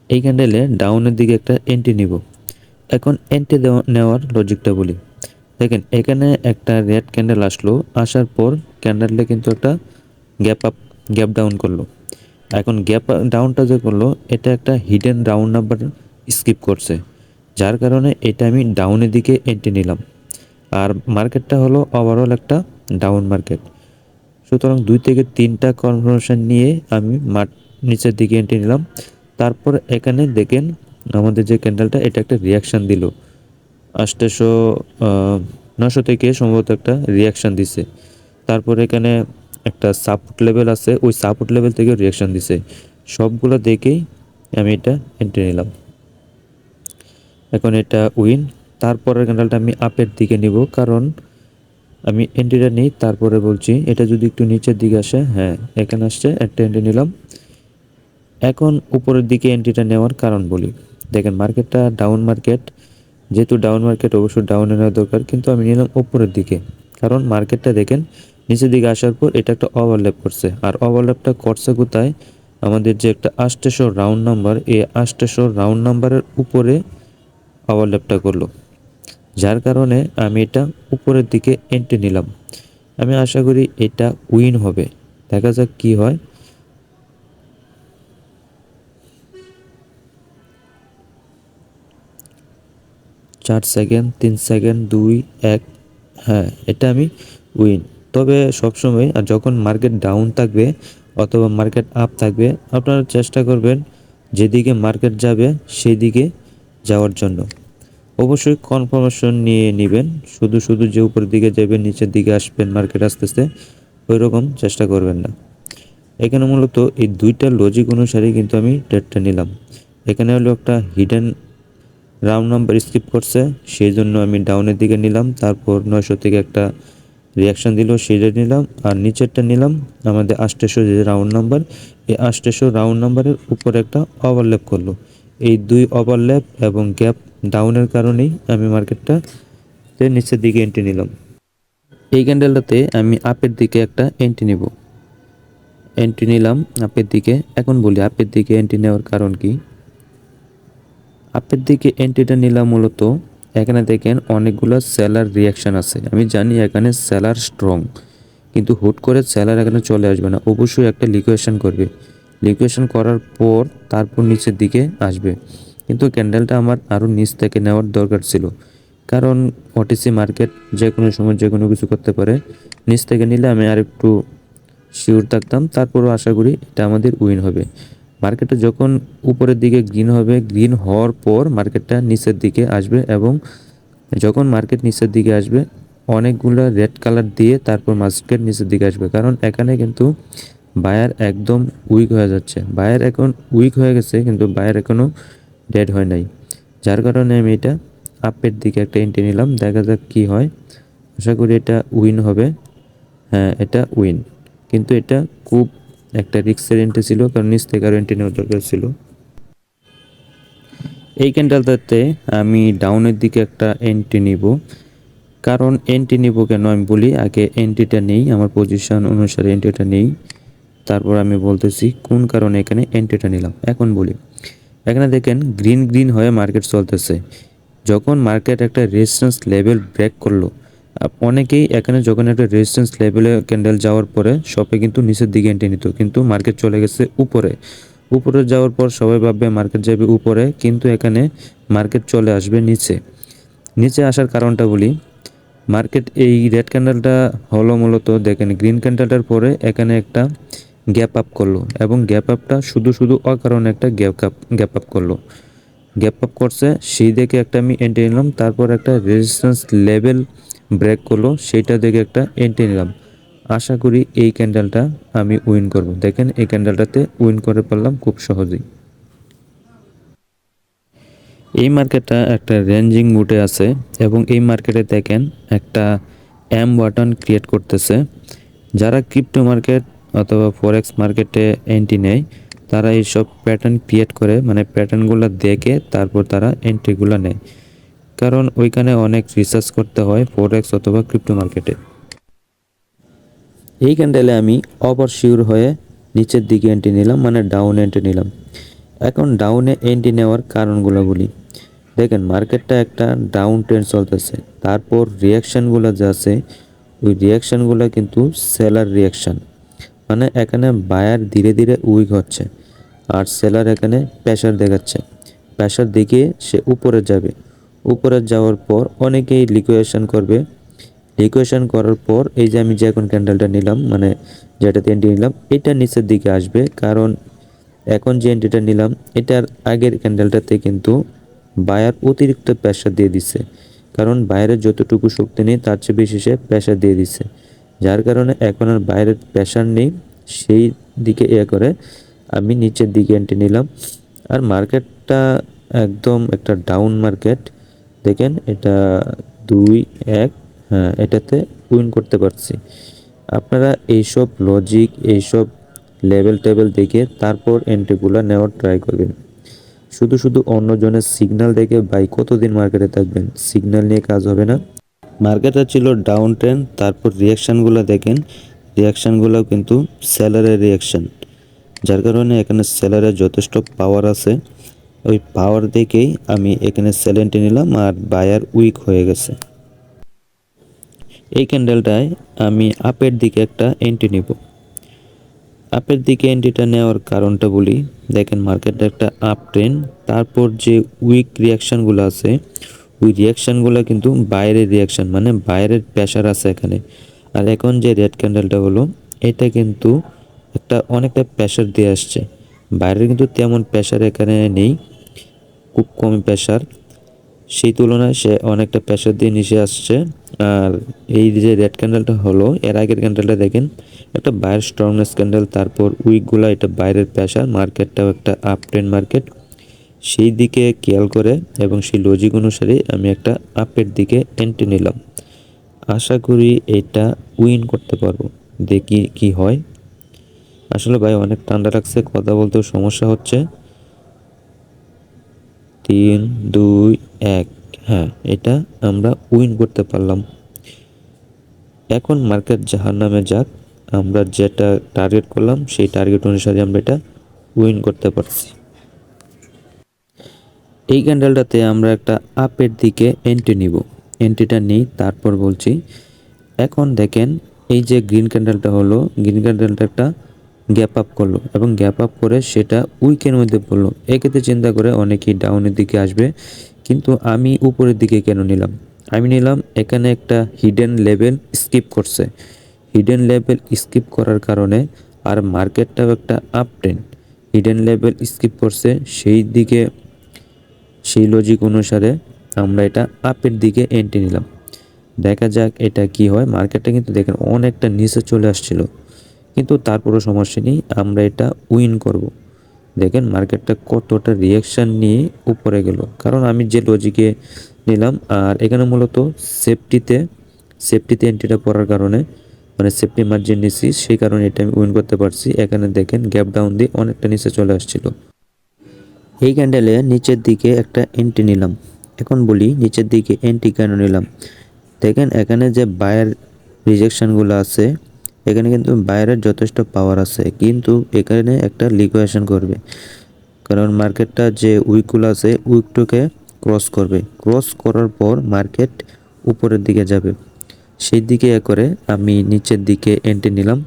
এই ক্যান্ডেলে ডাউনের দিকে একটা এন্ট্রি নিব। এখন এন্ট্রি নেওয়ার লজিকটা বলি। দেখেন এখানে একটা রেড ক্যান্ডেল আসলো, আসার পর ক্যান্ডেলটা কিন্তু একটা গ্যাপ ডাউন করলো। এখন গ্যাপ ডাউনটা যে করলো এটা একটা হিডেন ডাউন নাম্বার স্কিপ করছে, যার কারণে এটা আমি ডাউনের দিকে এন্ট্রি নিলাম। আর মার্কেটটা হলো ওভারঅল একটা ডাউন মার্কেট। সুতরাং 2 থেকে 3টা কনফার্মেশন নিয়ে আমি নিচের দিকে এন্ট্রি নিলাম। তারপর এখানে দেখেন আমাদের যে ক্যান্ডেলটা এটা একটা রিয়াকশান দিল 800 900 থেকে সম্ভবত একটা রিয়াকশান দিছে। তারপর এখানে একটা সাপোর্ট লেভেল আছে, ওই সাপোর্ট লেভেল থেকে রিয়াকশান দিছে। সবগুলো দেখেই আমি এটা এন্ট্রি নিলাম। এখন এটা উইন। তারপরের ক্যান্ডেলটা আমি আপের দিকে নিব, কারণ আমি এন্ট্রিটা নিই তারপরে বলছি। এটা যদি একটু নিচের দিকে আসে, হ্যাঁ এখানে আসছে, একটা এন্ট্রি নিলাম। এখন উপরের দিকে এন্ট্রিটা নেওয়ার কারণ বলি। দেখেন মার্কেটটা ডাউন মার্কেট, যেহেতু ডাউন মার্কেট অবশ্যই ডাউনে নেওয়া দরকার, কিন্তু আমি নিলাম উপরের দিকে। কারণ মার্কেটটা দেখেন নিচের দিকে আসার পর এটা একটা ওভারল্যাপ করছে, আর ওভারল্যাপটা করছে কোথায়, আমাদের যে একটা 800 রাউন্ড নাম্বার, এই 800 রাউন্ড নাম্বারের উপরে ওভারল্যাপটা করলো, যার কারণে আমি এটা উপরের দিকে এন্ট্রি নিলাম। আমি আশা করি এটা উইন হবে, দেখা যাক কি হয়। 4 সেকেন্ড, 3 সেকেন্ড, 2, 1, হ্যাঁ এটা আমি উইন। তবে সবসময় আর যখন মার্কেট ডাউন থাকবে অথবা মার্কেট আপ থাকবে, আপনারা চেষ্টা করবেন যেদিকে মার্কেট যাবে সেই দিকে যাওয়ার জন্য। অবশ্যই কনফার্মেশন নিয়ে নেবেন, শুধু শুধু যে উপরের দিকে যাবেন নিচের দিকে আসবেন মার্কেট আস্তে আস্তে, ওই রকম চেষ্টা করবেন না। এখানে মূলত এই 2টা লজিক অনুসারে কিন্তু আমি ট্রেডটা নিলাম। এখানে হলো একটা হিডেন রাউন্ড নাম্বার স্কিপ করছে, সেই জন্য আমি ডাউনের দিকে নিলাম। তারপর 900 থেকে একটা রিয়াকশান দিল, সেটা নিলাম। আর নিচেরটা নিলাম আমাদের 800 যে রাউন্ড নাম্বার, এই 800 রাউন্ড নাম্বারের উপরে একটা ওভারল্যাপ করলো। এই 2 ওভারল্যাপ এবং গ্যাপ ডাউনের কারণেই আমি মার্কেটটাতে নিচের দিকে এন্ট্রি নিলাম। এই ক্যান্ডেলটাতে আমি আপের দিকে একটা এন্ট্রি নিব। এন্ট্রি নিলাম আপের দিকে। এখন বলি আপের দিকে এন্ট্রি নেওয়ার কারণ কি। আপের দিকে এন্ট্রিটা নিলাম মূলত, এখানে দেখেন অনেকগুলো সেলার রিয়াকশান আছে। আমি জানি এখানে সেলার স্ট্রং, কিন্তু হুট করে সেলার এখানে চলে আসবে না, অবশ্যই একটা লিকুয়েশন করবে। লিকুয়েশন করার পর তারপর নিচের দিকে আসবে। কিন্তু ক্যান্ডেলটা আমার আরও নিচ থেকে নেওয়ার দরকার ছিল, কারণ ওটিসি মার্কেট যে কোনো সময় যে কোনো কিছু করতে পারে। নিচ থেকে নিলে আমি আর একটু শিওর থাকতাম। তারপরও আশা করি এটা আমাদের উইন হবে। মার্কেটটা যখন উপরের দিকে গ্রিন হবে, গ্রিন হওয়ার পর মার্কেটটা নিচের দিকে আসবে, এবং যখন মার্কেট নিচের দিকে আসবে অনেকগুলো রেড কালার দিয়ে তারপর মার্কেট নিচের দিকে আসবে। কারণ এখানে কিন্তু বায়ার একদম উইক হয়ে যাচ্ছে, বায়ার এখন উইক হয়ে গেছে কিন্তু বায়ার এখনও ডেড হয় নাই, যার কারণে আমি এটা আপের দিকে একটা এন্ট্রি নিলাম। দেখা যাক কী হয়, আশা করি এটা উইন হবে। হ্যাঁ এটা উইন, কিন্তু এটা খুব একটা রিস্কের এন্ট্রি ছিল, কারণ নিচ থেকে আরও এন্ট্রি নেওয়ার দরকার ছিল। এই ক্যান্ডেলটাতে আমি ডাউনের দিকে একটা এন্ট্রি নিব। কারণ এন্ট্রি নিব কেন আমি বলি, আগে এন্ট্রিটা নেই, আমার পজিশন অনুসারে এন্ট্রিটা নেই, তারপর আমি বলতেছি কোন কারণে এখানে এন্ট্রিটা নিলাম। এখন বলি, এখানে দেখেন গ্রিন গ্রিন হয়ে মার্কেট চলতেছে। যখন মার্কেট একটা রেজিস্ট্যান্স লেভেল ব্রেক করলো, অনেকেই এখানে যখন একটা রেজিস্ট্যান্স লেভেলে ক্যান্ডেল যাওয়ার পরে সবে কিন্তু নিচের দিকে এন্ট্রি নিত, কিন্তু মার্কেট চলে গেছে উপরে। উপরে যাওয়ার পর সবাই ভাববে মার্কেট যাবে উপরে, কিন্তু এখানে মার্কেট চলে আসবে নিচে। নিচে আসার কারণটা বলি, মার্কেট এই রেড ক্যান্ডেলটা হলো মূলত দেখেন গ্রিন ক্যান্ডেলটার পরে এখানে একটা গ্যাপ আপ করলো, এবং গ্যাপ আপটা শুধু শুধু অকারণে একটা গ্যাপ আপ করলো। গ্যাপ আপ করছে সেই দেখে একটা আমি এন্ট্রি নিলাম। তারপর একটা রেজিস্ট্যান্স লেভেল ব্রেক করলো, সেইটা দেখে একটা এন্ট্রি নিলাম। আশা করি এই ক্যান্ডেলটা আমি উইন করব। দেখেন এই ক্যান্ডেলটাতে উইন করে পারলাম খুব সহজেই। এই মার্কেটটা একটা রেঞ্জিং মুডে আছে, এবং এই মার্কেটে দেখেন একটা এম বাটন ক্রিয়েট করতেছে। যারা ক্রিপ্টো মার্কেট অথবা ফরেক্স মার্কেটে এন্ট্রি নেয় তারা এইসব প্যাটার্ন ক্রিয়েট করে, মানে প্যাটার্নগুলো দেখে তারপর তারা এন্ট্রিগুলো নেয়, কারণ ওইখানে অনেক রিসার্চ করতে হয় ফরেক্স অথবা ক্রিপ্টো মার্কেটে। এই ক্যান্ডেলে আমি ওভার শিওর হয়ে নিচের দিকে এন্ট্রি নিলাম, মানে ডাউন এন্ট্রি নিলাম। এখন ডাউনে এন্ট্রি নেওয়ার কারণগুলো বলি। দেখেন মার্কেটটা একটা ডাউন ট্রেন্ড চলতেছে, তারপর রিয়াকশানগুলো যা আছে ওই রিয়াকশানগুলো কিন্তু সেলার রিয়াকশান, মানে এখানে বায়ার ধীরে ধীরে উইক হচ্ছে আর সেলার এখানে প্রেশার দেখাচ্ছে। প্রেশার দেখিয়ে সে উপরে যাবে, উপরে যাওয়ার পর অনেকেই লিকুয়েশন করবে। লিকুয়েশন করার পর এই যে আমি যে এখন ক্যান্ডেলটা নিলাম, মানে যেটাতে এন্ট্রি নিলাম, এটা নিচের দিকে আসবে, কারণ এখন যে এন্ট্রিটা নিলাম এটার আগের ক্যান্ডেলটাতে কিন্তু বায়ার অতিরিক্ত প্রেশার দিয়ে দিচ্ছে, কারণ বাইরের যতটুকু শক্তি নেই তার চেয়ে বেশি সে প্রেশার দিয়ে দিচ্ছে, যার কারণে এখন আর বাইরের প্রেশার নেই, সেই দিকে করে আমি নিচের দিকে এন্ট্রি নিলাম। আর মার্কেটটা একদম একটা ডাউন মার্কেট। দেখেন এটা 2-1, হ্যাঁ এটাতে উইন করতে পারছি। আপনারা এইসব লজিক, এইসব লেভেল টেবিল দেখে তারপর এন্ট্রিগুলো নেওয়ার ট্রাই করবেন। শুধু শুধু অন্যজনের সিগন্যাল দেখে ভাই কতদিন মার্কেটে থাকবেন, সিগন্যাল নিয়ে কাজ হবে না। মার্কেটটা ছিল ডাউন ট্রেন্ড, তারপর রিয়াকশানগুলো দেখেন, রিয়াকশানগুলো কিন্তু সেলারের রিয়াকশান, যার কারণে এখানে সেলারের যথেষ্ট পাওয়ার আছে। ওই পাওয়ার দেখেই আমি এখানে সেল এন্ট্রি নিলাম আর বায়ার উইক হয়ে গেছে। এই ক্যান্ডেলটায় আমি আপের দিকে একটা এন্ট্রি নিব। আপের দিকে এন্ট্রিটা নেওয়ার কারণটা বলি। দেখেন মার্কেটটা একটা আপ ট্রেন্ড, তারপর যে উইক রিয়াকশানগুলো আছে ওই রিয়াকশানগুলো কিন্তু বাইরের রিয়াকশান, মানে বাইরের প্রেশার আছে এখানে। আর এখন যে রেড ক্যান্ডেলটা হলো এটা কিন্তু একটা অনেকটা প্রেশার দিয়ে আসছে, বাইরের কিন্তু তেমন প্রেশার এখানে নেই, খুব কম প্রেশার, সেই তুলনায় সে অনেকটা প্রেশার দিয়ে নিচে আসছে। আর এই যে রেড ক্যান্ডেলটা হলো এর আগের ক্যান্ডেলটা দেখেন একটা বাইরের স্ট্রংনেস ক্যান্ডেল, তারপর উইকগুলো এটা বাইরের প্রেশার, মার্কেটটাও একটা আপ ট্রেন্ড মার্কেট, সেই দিকে খেয়াল করে এবং সেই লজিক অনুসারে আমি একটা আপের দিকে এন্ট্রি নিলাম। আশা করি এটা উইন করতে পারবো, দেখি কি হয়। আসলে ভাই অনেক ঠান্ডা লাগছে, কথা বলতেও সমস্যা হচ্ছে। 3-2-1, হ্যাঁ এটা আমরা উইন করতে পারলাম। এখন মার্কেট জাহান্নামে যাক, আমরা যেটা টার্গেট করলাম সেই টার্গেট অনুসারে আমরা এটা উইন করতে পারছি। এই ক্যান্ডেলটাতে আমরা একটা আপের দিকে এন্ট্রি নিব, এন্ট্রিটা নিই তারপর বলছি। এখন দেখেন এই যে গ্রিন ক্যান্ডেলটা হলো, গ্রিন ক্যান্ডেলটা একটা গ্যাপ আপ করলো এবং গ্যাপ আপ করে সেটা উইকের মধ্যে পড়লো। এক্ষেত্রে চিন্তা করে অনেকেই ডাউনের দিকে আসবে, কিন্তু আমি উপরের দিকে কেন নিলাম? আমি নিলাম এখানে একটা হিডেন লেভেল স্কিপ করছে, হিডেন লেভেল স্কিপ করার কারণে আর মার্কেটটাও একটা up trend, hidden level skip করছে, সেই দিকে সেই লজিক অনুসারে আমরা এটা আপের দিকে এন্ট্রি নিলাম। দেখা যাক এটা কি হয়। মার্কেটটা কিন্তু দেখেন অনেকটা নিচে চলে আসছিল, কিন্তু তারপরও সমস্যা নেই, আমরা এটা উইন করব। দেখেন মার্কেটটা কতটা রিয়াকশান নিয়ে উপরে গেল, কারণ আমি যে লজিকে নিলাম। আর এখানে মূলত সেফটিতে সেফটিতে এন্ট্রিটা পড়ার কারণে, মানে সেফটি মার্জিন নিচ্ছি, সেই কারণে এটা আমি উইন করতে পারছি। এখানে দেখেন গ্যাপ ডাউন দিয়ে অনেকটা নিচে চলে আসছিল। এই ক্যান্ডেলে নিচের দিকে একটা এন্ট্রি নিলাম। এখন বলি নিচের দিকে এন্ট্রি কেন নিলাম। দেখেন এখানে যে বায়ার রিজেকশনগুলো আছে, এখানে কিন্তু বায়ারের যথেষ্ট পাওয়ার আছে, কিন্তু এখানে একটা লিকুয়েশন করবে, কারণ মার্কেটটা যে উইকগুলো আছে উইকটাকে ক্রস করবে, ক্রস করার পর মার্কেট উপরের দিকে যাবে, সেই দিকে করে আমি নিচের দিকে এন্ট্রি নিলাম।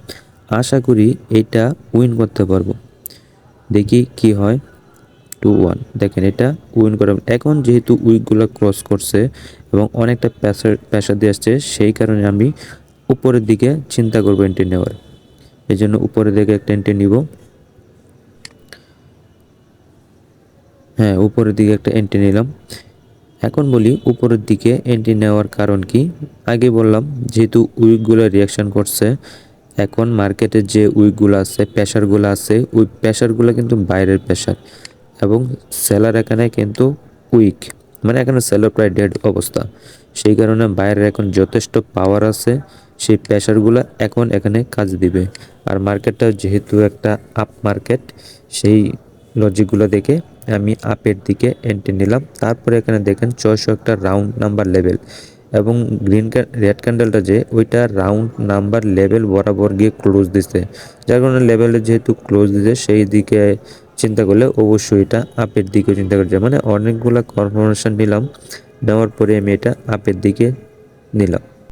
আশা করি এটা উইন করতে পারবো, দেখি কি হয়। 2-1, দেখেন এটা উইন করে। এখন যেহেতু উইকগুলো ক্রস করছে এবং অনেকটা প্রেশার দিয়ে আসছে, সেই কারণে আমি উপরের দিকে চিন্তা করবো এন্ট্রি নেওয়ার, এই জন্য উপরের দিকে একটা এন্ট্রি নিব। হ্যাঁ উপরের দিকে একটা এন্ট্রি নিলাম। এখন বলি উপরের দিকে এন্ট্রি নেওয়ার কারণ কি। আগে বললাম যেহেতু উইকগুলো রিয়াকশন করছে, এখন মার্কেটে যে উইকগুলো আছে, প্রেশারগুলো আছে, ওই প্রেশারগুলো কিন্তু বাইরের প্রেশার এবং সেলার এখানে কিন্তু উইক, মানে এখানে সেলার প্রায় ডেড অবস্থা, সেই কারণে বাইরের এখন যথেষ্ট পাওয়ার আছে, সেই প্রেশারগুলো এখন এখানে কাজ দিবে। আর মার্কেটটা যেহেতু একটা আপ মার্কেট, সেই লজিকগুলো দেখে আমি আপের দিকে এন্ট্রি নিলাম। তারপরে এখানে দেখেন 600 একটা রাউন্ড নাম্বার লেভেল এবং রেড ক্যান্ডেলটা যে ওইটা রাউন্ড নাম্বার লেভেল বরাবর গিয়ে ক্লোজ দিছে, যার কারণে লেভেলে যেহেতু ক্লোজ দিছে সেই দিকে চিন্তা করলে অবশ্যই এটা আপের দিকেও চিন্তা করতে হবে। মানে অনেকগুলা কনফার্মেশন নিলাম, নেওয়ার পরে আমি এটা আপের দিকে নিলাম।